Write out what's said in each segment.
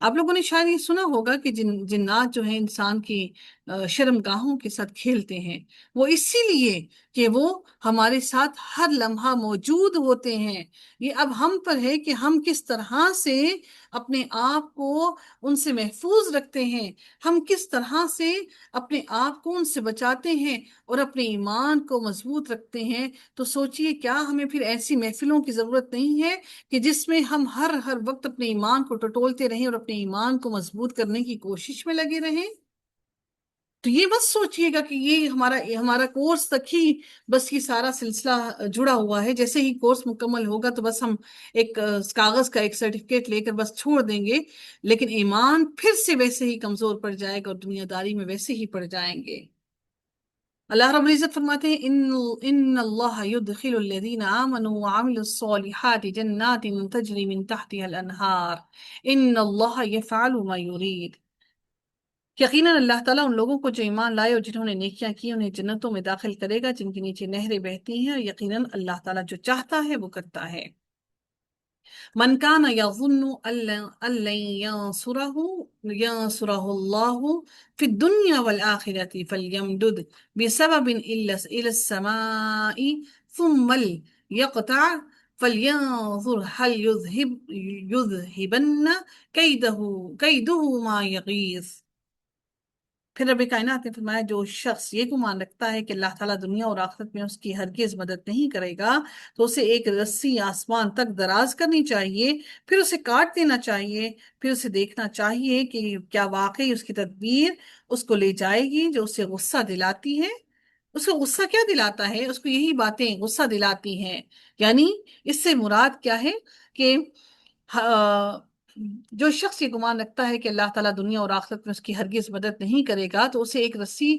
آپ لوگوں نے شاید یہ سنا ہوگا کہ جنات جو ہیں انسان کی شرم گاہوں کے ساتھ کھیلتے ہیں، وہ اسی لیے کہ وہ ہمارے ساتھ ہر لمحہ موجود ہوتے ہیں۔ یہ اب ہم پر ہے کہ ہم کس طرح سے اپنے آپ کو ان سے محفوظ رکھتے ہیں، ہم کس طرح سے اپنے آپ کو ان سے بچاتے ہیں اور اپنے ایمان کو مضبوط رکھتے ہیں۔ تو سوچئے کیا ہمیں پھر ایسی محفلوں کی ضرورت نہیں ہے کہ جس میں ہم ہر وقت اپنے ایمان کو ٹٹولتے رہیں اور اپنے ایمان کو مضبوط کرنے کی کوشش میں لگے رہیں؟ تو یہ بس سوچئے گا کہ یہ ہمارا کورس تک ہی بس یہ سارا سلسلہ جڑا ہوا ہے، جیسے ہی کورس مکمل ہوگا تو بس ہم ایک کاغذ کا ایک سرٹیفکیٹ لے کر بس چھوڑ دیں گے، لیکن ایمان پھر سے ویسے ہی کمزور پڑ جائے گا اور دنیا داری میں ویسے ہی پڑ جائیں گے۔ اللہ رب العزت فرماتے ہیں ان اللہ يدخل الذین آمنوا وعملوا الصالحات جنات تجری من تحتها الانہار ان اللہ یفعل ما یرید۔ یقیناً اللہ تعالیٰ ان لوگوں کو جو ایمان لائے اور جنہوں نے نیکیاں کی انہیں جنتوں میں داخل کرے گا جن کے نیچے نہریں بہتی ہیں، اور یقیناً اللہ تعالیٰ جو چاہتا ہے وہ کرتا ہے۔ من كان يظن أن لن ينصره الله في الدنيا والآخرة فليمدد بسبب إلى السماء ثم ليقطع فلينظر هل يذهبن كيده ما يغيظ۔ پھر رب کائنات نے فرمایا جو شخص یہ گمان رکھتا ہے کہ اللہ تعالیٰ دنیا اور آخرت میں اس کی ہرگز مدد نہیں کرے گا تو اسے ایک رسی آسمان تک دراز کرنی چاہیے، پھر اسے کاٹ دینا چاہیے، پھر اسے دیکھنا چاہیے کہ کیا واقعی اس کی تدبیر اس کو لے جائے گی جو اسے غصہ دلاتی ہے۔ اس کو غصہ کیا دلاتا ہے؟ اس کو یہی باتیں غصہ دلاتی ہیں۔ یعنی اس سے مراد کیا ہے کہ جو شخص یہ گمان رکھتا ہے کہ اللہ تعالیٰ دنیا اور آخرت میں اس کی ہرگز مدد نہیں کرے گا تو اسے ایک رسی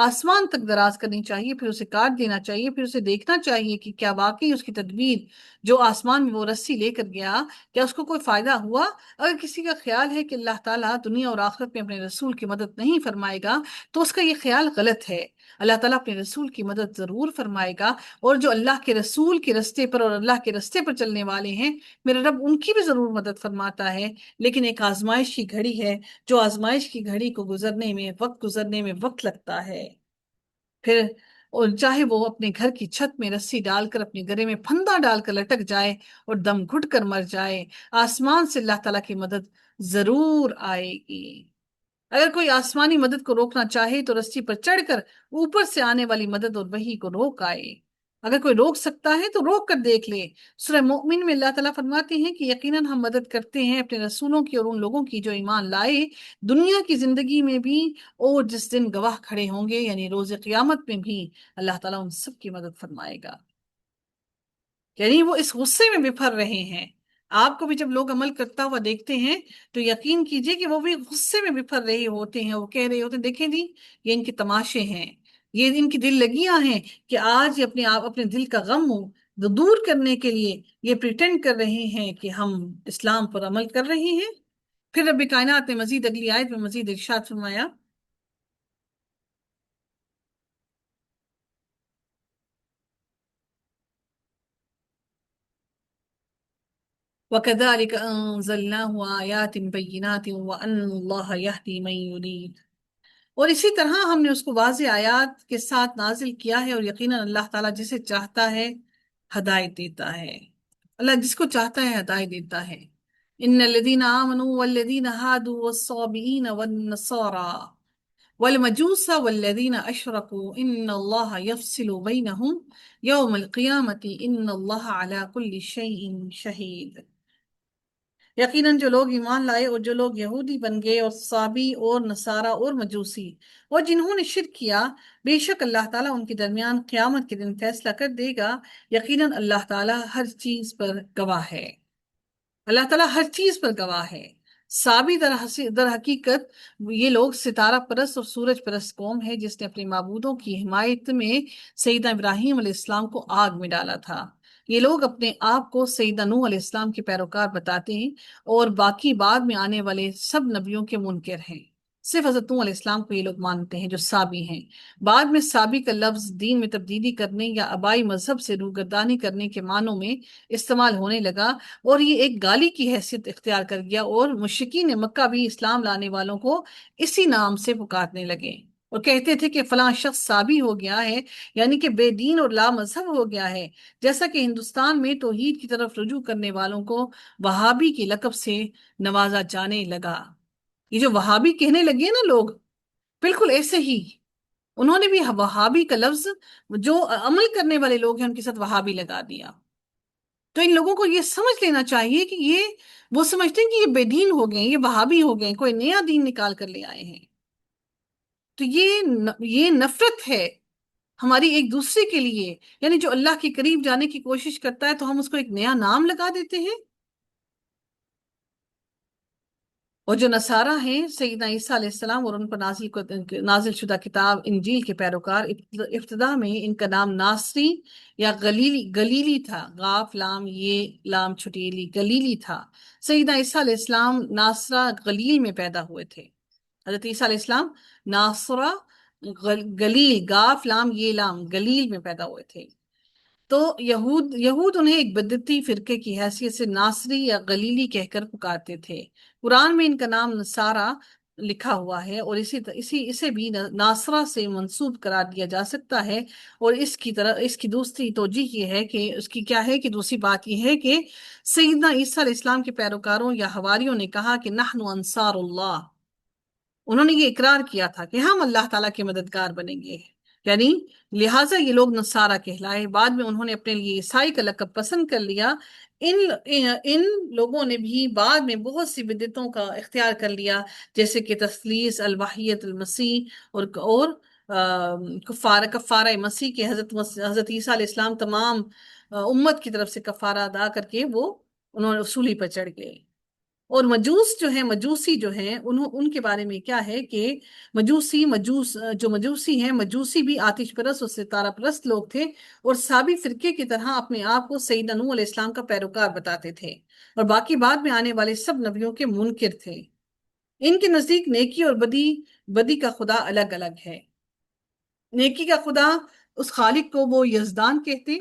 آسمان تک دراز کرنی چاہیے، پھر اسے کاٹ دینا چاہیے، پھر اسے دیکھنا چاہیے کہ کیا واقعی اس کی تدبیر جو آسمان میں وہ رسی لے کر گیا کیا اس کو کوئی فائدہ ہوا۔ اگر کسی کا خیال ہے کہ اللہ تعالیٰ دنیا اور آخرت میں اپنے رسول کی مدد نہیں فرمائے گا تو اس کا یہ خیال غلط ہے۔ اللہ تعالیٰ اپنے رسول کی مدد ضرور فرمائے گا، اور جو اللہ کے رسول کے رستے پر اور اللہ کے رستے پر چلنے والے ہیں میرا رب ان کی بھی ضرور مدد فرماتا ہے، لیکن ایک آزمائش کی گھڑی ہے جو آزمائش کی گھڑی کو گزرنے میں وقت لگتا ہے۔ پھر اور چاہے وہ اپنے گھر کی چھت میں رسی ڈال کر اپنے گلے میں پھندا ڈال کر لٹک جائے اور دم گھٹ کر مر جائے، آسمان سے اللہ تعالیٰ کی مدد ضرور آئے گی۔ اگر کوئی آسمانی مدد کو روکنا چاہے تو رسی پر چڑھ کر اوپر سے آنے والی مدد اور وحی کو روک آئے۔ اگر کوئی روک سکتا ہے تو روک کر دیکھ لے۔ سورہ مومن میں اللہ تعالیٰ فرماتے ہیں کہ یقیناً ہم مدد کرتے ہیں اپنے رسولوں کی اور ان لوگوں کی جو ایمان لائے دنیا کی زندگی میں بھی، اور جس دن گواہ کھڑے ہوں گے یعنی روز قیامت میں بھی اللہ تعالیٰ ان سب کی مدد فرمائے گا۔ یعنی وہ اس غصے میں بفر رہے ہیں۔ آپ کو بھی جب لوگ عمل کرتا ہوا دیکھتے ہیں تو یقین کیجئے کہ وہ بھی غصے میں بفر رہے ہوتے ہیں، وہ کہہ رہے ہوتے ہیں دیکھیں جی یہ ان کے تماشے ہیں، یہ ان کی دل لگیاں ہیں کہ آج اپنے دل کا غم دور کرنے کے لیے یہ پریٹینڈ کر رہے ہیں کہ ہم اسلام پر عمل کر رہے ہیں۔ پھر رب کائنات نے مزید اگلی آیت میں مزید ارشاد فرمایا وَكَذَلِكَ أَنزَلْنَاهُ آيَاتٍ بَيِّنَاتٍ وَأَنَّ اللَّهَ يَهْدِي مَن يُرِيدُ۔ اور اسی طرح ہم نے اس کو واضح آیات کے ساتھ نازل کیا ہے، اور یقیناً اللہ تعالیٰ جسے چاہتا ہے ہدایت دیتا ہے۔ اللہ جس کو چاہتا ہے ہدایت دیتا ہے۔ ان الذین آمنوا والذین ہادوا والصابئین والنصارى والمجوس والذین اشرکوا ان اللہ یفصل بینہم یوم القیامۃ ان اللہ علی کل شیء شہید۔ یقیناً جو لوگ ایمان لائے اور جو لوگ یہودی بن گئے اور صابی اور نصارہ اور مجوسی اور جنہوں نے شرک کیا، بے شک اللہ تعالیٰ ان کے درمیان قیامت کے دن فیصلہ کر دے گا۔ یقیناً اللہ تعالیٰ ہر چیز پر گواہ ہے۔ اللہ تعالیٰ ہر چیز پر گواہ ہے۔ صابی در حقیقت یہ لوگ ستارہ پرست اور سورج پرست قوم ہے جس نے اپنے معبودوں کی حمایت میں سیدنا ابراہیم علیہ السلام کو آگ میں ڈالا تھا۔ یہ لوگ اپنے آپ کو سیدنا نوح علیہ السلام کے پیروکار بتاتے ہیں اور باقی بعد میں آنے والے سب نبیوں کے منکر ہیں۔ صرف حضرت نوح علیہ السلام کو یہ لوگ مانتے ہیں جو سابی ہیں۔ بعد میں سابی کا لفظ دین میں تبدیلی کرنے یا آبائی مذہب سے روگردانی کرنے کے معنوں میں استعمال ہونے لگا، اور یہ ایک گالی کی حیثیت اختیار کر گیا، اور مشرکین مکہ بھی اسلام لانے والوں کو اسی نام سے پکارنے لگے اور کہتے تھے کہ فلاں شخص سابی ہو گیا ہے، یعنی کہ بے دین اور لا مذہب ہو گیا ہے، جیسا کہ ہندوستان میں توحید کی طرف رجوع کرنے والوں کو وہابی کے لقب سے نوازا جانے لگا۔ یہ جو وہابی کہنے لگے نا لوگ، بالکل ایسے ہی انہوں نے بھی وہابی کا لفظ، جو عمل کرنے والے لوگ ہیں ان کے ساتھ وہابی لگا دیا۔ تو ان لوگوں کو یہ سمجھ لینا چاہیے کہ یہ، وہ سمجھتے ہیں کہ یہ بے دین ہو گئے، یہ وہابی ہو گئے، کوئی نیا دین نکال کر لے آئے ہیں۔ تو یہ نفرت ہے ہماری ایک دوسرے کے لیے، یعنی جو اللہ کے قریب جانے کی کوشش کرتا ہے تو ہم اس کو ایک نیا نام لگا دیتے ہیں۔ اور جو نصارہ ہیں سیدنا عیسیٰ علیہ السلام اور ان پر نازل شدہ کتاب انجیل کے پیروکار، ابتدا میں ان کا نام ناصری یا گلیلی تھا، غاف لام یہ لام چھٹیلی، گلیلی تھا۔ سیدنا عیسیٰ علیہ السلام ناصرہ گلیل میں پیدا ہوئے تھے۔ حضرت عیسیٰ علیہ السلام ناصرہ گلیل، غاف لام یہ لام، گلیل میں پیدا ہوئے تھے۔ تو یہود انہیں ایک بدعتی فرقے کی حیثیت سے ناصری یا غلیلی کہہ کر پکارتے تھے۔ قرآن میں ان کا نام نصارہ لکھا ہوا ہے، اور اسے بھی ناصرہ سے منسوب قرار دیا جا سکتا ہے۔ اور اس کی دوسری توجہ یہ ہے کہ اس کی کیا ہے کہ دوسری بات یہ ہے کہ سیدنا عیسیٰ علیہ السلام کے پیروکاروں یا حواریوں نے کہا کہ نحن انصار اللہ، انہوں نے یہ اقرار کیا تھا کہ ہم اللہ تعالیٰ کے مددگار بنیں گے، یعنی لہٰذا یہ لوگ نصارہ کہلائے۔ بعد میں انہوں نے اپنے لیے عیسائی کا لقب پسند کر لیا۔ ان لوگوں نے بھی بعد میں بہت سی بدعتوں کا اختیار کر لیا، جیسے کہ تثلیث، الوحیت المسیح، اور کفارہ مسیح کے حضرت عیسیٰ علیہ السلام تمام امت کی طرف سے کفارہ ادا کر کے وہ انہوں نے اصولی پر چڑھ گئے۔ اور مجوس جو ہیں، مجوسی جو ہیں، ان کے بارے میں کیا ہے کہ مجوسی ہیں، مجوسی بھی آتش پرست اور ستارہ پرست لوگ تھے، اور سابی فرقے کی طرح اپنے آپ کو سیدنا نوح علیہ السلام کا پیروکار بتاتے تھے، اور باقی بعد میں آنے والے سب نبیوں کے منکر تھے۔ ان کے نزدیک نیکی اور بدی کا خدا الگ الگ ہے۔ نیکی کا خدا اس خالق کو وہ یزدان کہتے،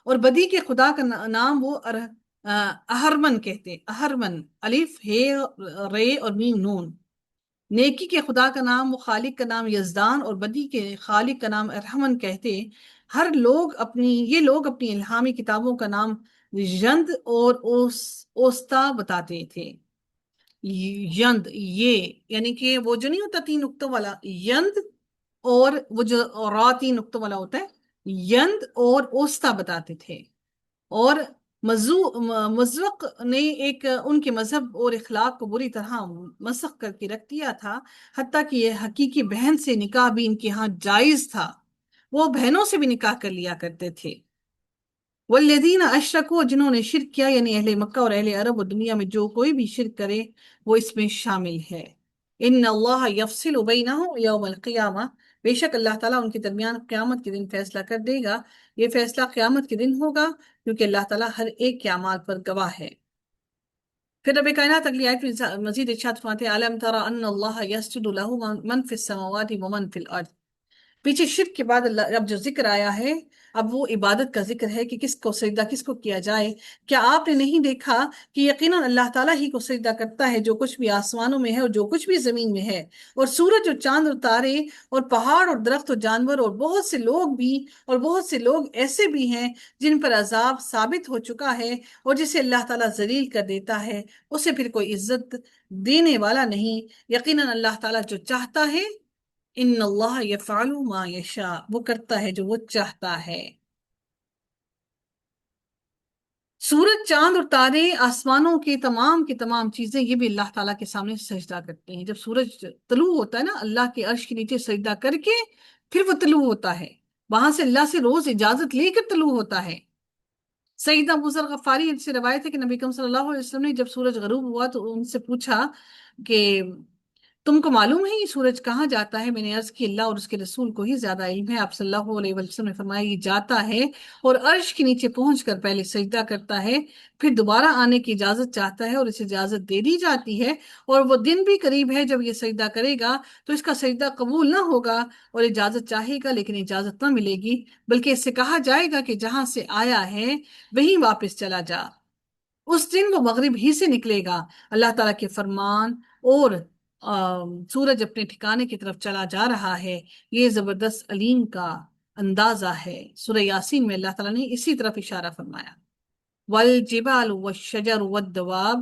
اور بدی کے خدا کا نام وہ اہرمن کہتے، اہرمن، الف ہے رے اور میم نون۔ نیکی کے خدا کا نام وہ خالق کا نام یزدان، اور بدی کے خالق کا نام ارحمن کہتے۔ یہ لوگ اپنی الہامی کتابوں کا نام یند اور اوستا بتاتے تھے۔ یند، یہ یعنی کہ وہ جو نہیں ہوتا تین نقطوں والا یند، اور وہ جو را تین نقطوں والا ہوتا ہے یند، اور اوستا بتاتے تھے۔ اور مزوق نے ان کے مذہب اور اخلاق کو بری طرح مسخ کر کے رکھ دیا تھا، حتیٰ کہ یہ حقیقی بہن سے نکاح بھی ان کے ہاں جائز تھا، وہ بہنوں سے بھی نکاح کر لیا کرتے تھے۔ والذین اشرکوا، جنہوں نے شرک کیا، یعنی اہل مکہ اور اہل عرب، اور دنیا میں جو کوئی بھی شرک کرے وہ اس میں شامل ہے۔ ان اللہ یفصل بینہم یوم القیامہ، بے شک اللہ تعالیٰ ان کے درمیان قیامت کے دن فیصلہ کر دے گا۔ یہ فیصلہ قیامت کے دن ہوگا کیونکہ اللہ تعالیٰ ہر ایک کے اعمال پر گواہ ہے۔ پھر رب کائنات اگلی آیت میں مزید ارشاد فرماتے ہیں الم تر ان اللہ یسجد لہ من فی السماوات ومن فی الارض۔ پیچھے شرک کے بعد اب جو ذکر آیا ہے، اب وہ عبادت کا ذکر ہے کہ کس کو سجدہ کس کو کیا جائے۔ کیا آپ نے نہیں دیکھا کہ یقیناً اللہ تعالیٰ ہی کو سجدہ کرتا ہے جو کچھ بھی آسمانوں میں ہے اور جو کچھ بھی زمین میں ہے، اور سورج اور چاند اور تارے اور پہاڑ اور درخت اور جانور، اور بہت سے لوگ بھی، اور بہت سے لوگ ایسے بھی ہیں جن پر عذاب ثابت ہو چکا ہے، اور جسے اللہ تعالیٰ ذلیل کر دیتا ہے اسے پھر کوئی عزت دینے والا نہیں۔ یقیناً اللہ تعالیٰ جو چاہتا ہے، ان اللہ یفعل ما یشاء، وہ کرتا ہے جو وہ چاہتا ہے۔ سورج، چاند اور تارے، آسمانوں کی تمام چیزیں، یہ بھی اللہ تعالیٰ کے سامنے سجدہ کرتے ہیں۔ جب سورج طلوع ہوتا ہے نا، اللہ کے عرش کے نیچے سجدہ کر کے پھر وہ طلوع ہوتا ہے، وہاں سے اللہ سے روز اجازت لے کر طلوع ہوتا ہے۔ سیدنا ابو ذر غفاری سے روایت ہے کہ نبی کریم صلی اللہ علیہ وسلم نے جب سورج غروب ہوا تو ان سے پوچھا کہ تم کو معلوم ہے یہ سورج کہاں جاتا ہے؟ میں نے عرض کی اللہ اور اس کے رسول کو ہی زیادہ علم ہے۔ آپ صلی اللہ علیہ وسلم نے فرمایا یہ جاتا ہے اور عرش کے نیچے پہنچ کر پہلے سجدہ کرتا ہے، پھر دوبارہ آنے کی اجازت چاہتا ہے اور اسے اجازت دے دی جاتی ہے، اور وہ دن بھی قریب ہے جب یہ سجدہ کرے گا تو اس کا سجدہ قبول نہ ہوگا اور اجازت چاہے گا لیکن اجازت نہ ملے گی، بلکہ اس سے کہا جائے گا کہ جہاں سے آیا ہے وہیں واپس چلا جا۔ اس دن وہ مغرب ہی سے نکلے گا، اللہ تعالیٰ کے فرمان، اور سورج اپنے ٹھکانے کی طرف چلا جا رہا ہے۔ یہ زبردست علیم کا اندازہ ہے۔ سورہ یاسین میں اللہ تعالیٰ نے اسی طرف اشارہ فرمایا۔ والجبال والشجر والدواب،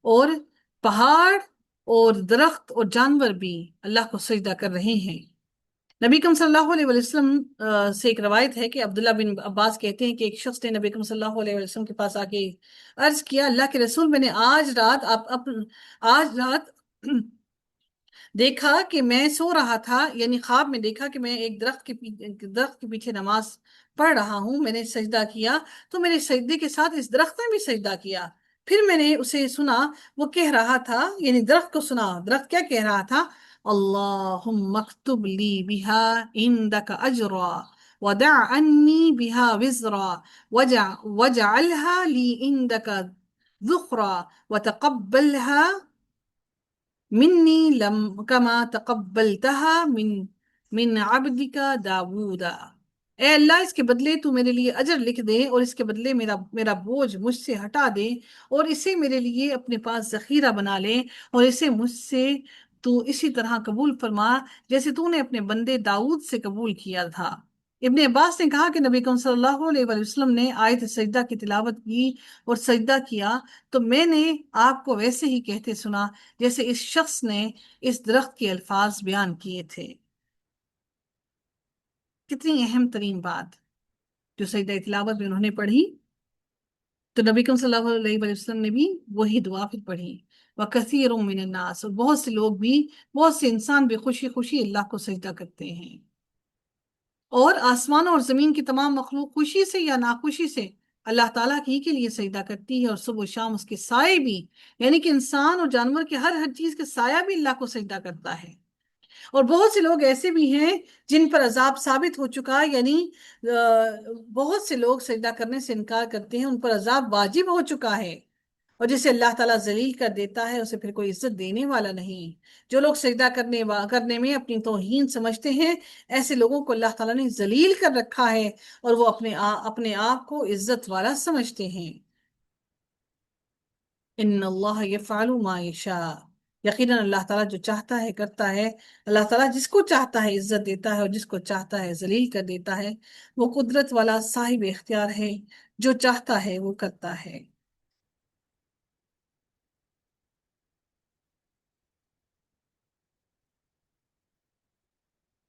اور پہاڑ اور درخت اور جانور بھی اللہ کو سجدہ کر رہے ہیں۔ نبی کریم صلی اللہ علیہ وسلم سے ایک روایت ہے کہ عبداللہ بن عباس کہتے ہیں کہ ایک شخص نے نبی کریم صلی اللہ علیہ وسلم کے پاس آ کے عرض کیا، اللہ کے رسول، میں نے آج رات دیکھا کہ میں سو رہا تھا، یعنی خواب میں دیکھا کہ میں ایک درخت کے پیچھے نماز پڑھ رہا ہوں، میں نے سجدہ کیا تو میرے سجدے کے ساتھ اس درخت نے بھی سجدہ کیا۔ پھر میں نے اسے سنا، وہ کہہ رہا تھا، یعنی درخت کو سنا، درخت کیا کہہ رہا تھا؟ اللہم اکتب لی بہا عندک اجرا ودع عنی بہا وزرا وجعلها لی عندک ذخرا وتقبلها منی کما تقبلتها من عبدک داودا۔ اے اللہ، اس کے بدلے تو میرے لیے اجر لکھ دے اور اس کے بدلے میرا بوجھ مجھ سے ہٹا دے، اور اسے میرے لیے اپنے پاس ذخیرہ بنا لے، اور اسے مجھ سے تو اسی طرح قبول فرما جیسے تو نے اپنے بندے داؤد سے قبول کیا تھا۔ ابن عباس نے کہا کہ نبی کریم صلی اللہ علیہ وآلہ وسلم نے آیت سجدہ کی تلاوت کی اور سجدہ کیا تو میں نے آپ کو ویسے ہی کہتے سنا جیسے اس شخص نے اس درخت کے الفاظ بیان کیے تھے۔ کتنی اہم ترین بات جو سجدہ تلاوت میں انہوں نے پڑھی، تو نبی کریم صلی اللہ علیہ وآلہ وسلم نے بھی وہی دعا پھر پڑھی۔ وَكَثِيرٌ مِّنَ النَّاسِ، اور بہت سے لوگ بھی، بہت سے انسان بھی خوشی خوشی اللہ کو سجدہ کرتے ہیں، اور آسمان اور زمین کی تمام مخلوق خوشی سے یا ناخوشی سے اللہ تعالیٰ ہی کے لیے سجدہ کرتی ہے، اور صبح و شام اس کے سائے بھی، یعنی کہ انسان اور جانور کے ہر چیز کے سایہ بھی اللہ کو سجدہ کرتا ہے۔ اور بہت سے لوگ ایسے بھی ہیں جن پر عذاب ثابت ہو چکا ہے، یعنی بہت سے لوگ سجدہ کرنے سے انکار کرتے ہیں، ان پر عذاب واجب ہو چکا ہے، اور جسے اللہ تعالیٰ ذلیل کر دیتا ہے اسے پھر کوئی عزت دینے والا نہیں۔ جو لوگ سجدہ کرنے میں اپنی توہین سمجھتے ہیں، ایسے لوگوں کو اللہ تعالیٰ نے ذلیل کر رکھا ہے، اور وہ اپنے آپ کو عزت والا سمجھتے ہیں۔ ان اللہ یفعل ما یشاء، یقیناً اللہ تعالیٰ جو چاہتا ہے کرتا ہے۔ اللہ تعالیٰ جس کو چاہتا ہے عزت دیتا ہے اور جس کو چاہتا ہے ذلیل کر دیتا ہے۔ وہ قدرت والا صاحب اختیار ہے، جو چاہتا ہے وہ کرتا ہے۔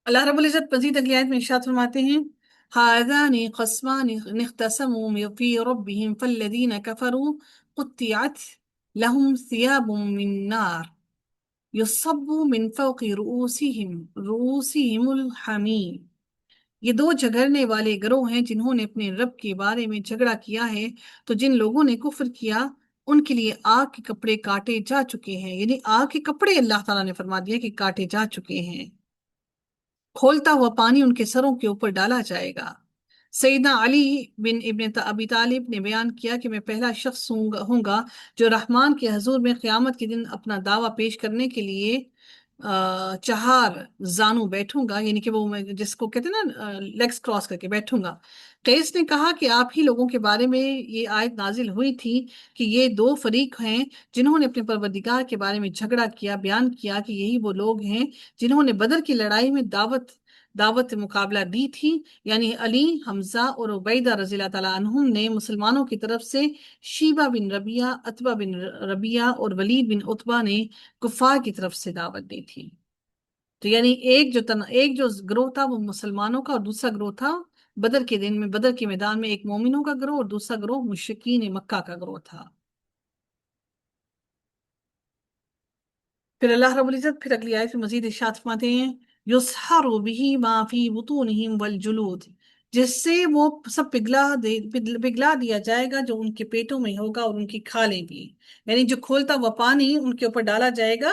اللہ رب العزت مزید اگلی آیت میں ارشاد فرماتے ہیں، هذان خصمان اختصموا في ربهم فالذين كفروا قطعت لهم ثياب من نار يصب من فوق رؤوسهم الحمیم۔ یہ دو جھگڑنے والے گروہ ہیں جنہوں نے اپنے رب کے بارے میں جھگڑا کیا ہے، تو جن لوگوں نے کفر کیا ان کے لیے آگ کے کپڑے کاٹے جا چکے ہیں، یعنی آگ کے کپڑے اللہ تعالیٰ نے فرما دیا کہ کاٹے جا چکے ہیں، کھولتا ہوا پانی ان کے سروں کے اوپر ڈالا جائے گا۔ سیدنا علی بن ابن ابی طالب نے بیان کیا کہ میں پہلا شخص ہوں گا جو رحمان کے حضور میں قیامت کے دن اپنا دعویٰ پیش کرنے کے لیے چہار زانو بیٹھوں گا، یعنی کہ وہ جس کو کہتے ہیں نا لیگز کراس کر کے بیٹھوں گا۔ قیس نے کہا کہ آپ ہی لوگوں کے بارے میں یہ آیت نازل ہوئی تھی کہ یہ دو فریق ہیں جنہوں نے اپنے پروردگار کے بارے میں جھگڑا کیا، بیان کیا کہ یہی وہ لوگ ہیں جنہوں نے بدر کی لڑائی میں دعوت مقابلہ دی تھی، یعنی علی، حمزہ اور عبیدہ رضی اللہ تعالیٰ عنہم نے مسلمانوں کی طرف سے، شیبہ بن ربیعہ، عتبہ بن ربیعہ اور ولید بن عتبہ نے کفار کی طرف سے دعوت دی تھی۔ تو یعنی ایک جو گروہ تھا وہ مسلمانوں کا، اور دوسرا گروہ تھا بدر کے دن میں، بدر کے میدان میں ایک مومنوں کا گروہ اور دوسرا گروہ مشرکین مکہ کا گروہ تھا۔ پھر اللہ رب العزت پھر اگلی آیت میں مزید ارشاد فرماتے ہیں، یُسْحَرُ بِهِ مَا فِي بُطُونِهِمْ وَالْجُلُودِ، جس سے وہ سب پگھلا دیا جائے گا جو ان کے پیٹوں میں ہوگا اور ان کی کھالیں بھی، یعنی جو کھولتا ہوا پانی ان کے اوپر ڈالا جائے گا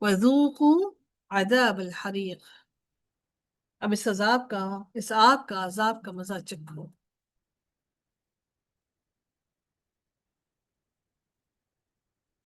وذوقوا عذاب الحریق، اب اس عذاب کا، اس آگ کا عذاب کا مزہ چکھو۔